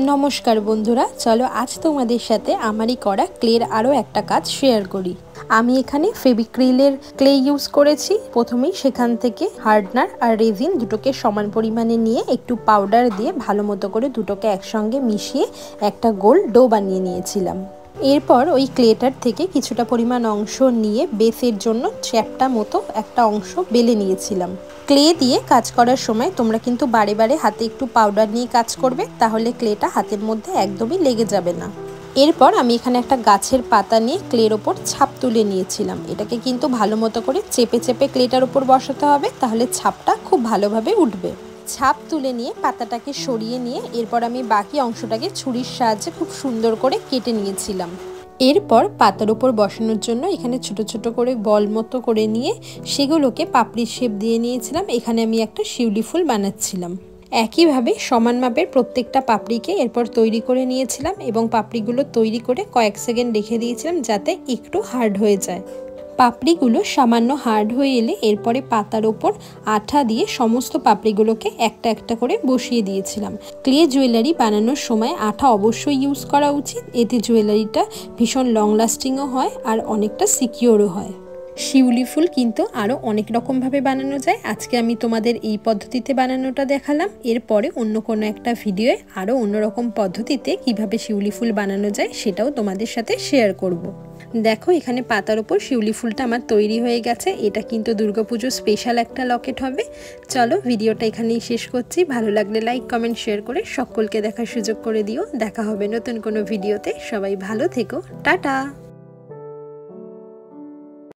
নমস্কার বন্ধুরা, চলো আজ তোমাদের সাথে আমারই করা ক্লের আরও একটা কাজ শেয়ার করি। আমি এখানে ফেভিক্রিলের ক্লে ইউজ করেছি। প্রথমেই সেখান থেকে হার্ডনার আর রেজিন দুটোকে সমান পরিমাণে নিয়ে একটু পাউডার দিয়ে ভালো মতো করে দুটোকে একসঙ্গে মিশিয়ে একটা গোল ডো বানিয়ে নিয়েছিলাম। এরপর ওই ক্লেটার থেকে কিছুটা পরিমাণ অংশ নিয়ে বেসের জন্য চ্যাপ্টা মতো একটা অংশ বেলে নিয়েছিলাম। ক্লে দিয়ে কাজ করার সময় তোমরা কিন্তু বারে বারে হাতে একটু পাউডার নিয়ে কাজ করবে, তাহলে ক্লেটা হাতের মধ্যে একদমই লেগে যাবে না। এরপর আমি এখানে একটা গাছের পাতা নিয়ে ক্লের ওপর ছাপ তুলে নিয়েছিলাম। এটাকে কিন্তু ভালো মতো করে চেপে চেপে ক্লেটার ওপর বসাতে হবে, তাহলে ছাপটা খুব ভালোভাবে উঠবে। ছাপ তুলে নিয়ে পাতাটাকে সরিয়ে নিয়ে এরপর আমি বাকি অংশটাকে ছুরির সাহায্যে খুব সুন্দর করে কেটে নিয়েছিলাম। এরপর পাতার উপর বসানোর জন্য এখানে ছোট ছোট করে বল মতো করে নিয়ে সেগুলোকে পাপড়ির শেপ দিয়ে নিয়েছিলাম। এখানে আমি একটা শিউলি ফুল বানাচ্ছিলাম। একইভাবে সমান মাপের প্রত্যেকটা পাপড়িকে এরপর তৈরি করে নিয়েছিলাম এবং পাপড়িগুলো তৈরি করে কয়েক সেকেন্ড রেখে দিয়েছিলাম যাতে একটু হার্ড হয়ে যায়। পাপড়িগুলো সামান্য হার্ড হয়ে এলে এরপরে পাতার ওপর আঠা দিয়ে সমস্ত পাপড়িগুলোকে একটা একটা করে বসিয়ে দিয়েছিলাম। ক্লে জুয়েলারি বানানোর সময় আঠা অবশ্যই ইউজ করা উচিত, এতে জুয়েলারিটা ভীষণ লং লাস্টিংও হয় আর অনেকটা সিকিওরও হয়। শিউলি ফুল কিন্তু আরও অনেক রকমভাবে বানানো যায়। আজকে আমি তোমাদের এই পদ্ধতিতে বানানোটা দেখালাম। এরপরে অন্য কোনো একটা ভিডিওয়ে আরও অন্যরকম পদ্ধতিতে কিভাবে শিউলি ফুল বানানো যায় সেটাও তোমাদের সাথে শেয়ার করব। দেখো এখানে পাতার ওপর শিউলি ফুলটা আমার তৈরি হয়ে গেছে। এটা কিন্তু দুর্গাপুজোর স্পেশাল একটা লকেট হবে। চলো ভিডিওটা এখানেই শেষ করছি। ভালো লাগলে লাইক কমেন্ট শেয়ার করে সকলকে দেখার সুযোগ করে দিও। দেখা হবে নতুন কোনো ভিডিওতে। সবাই ভালো থেকো, টাটা।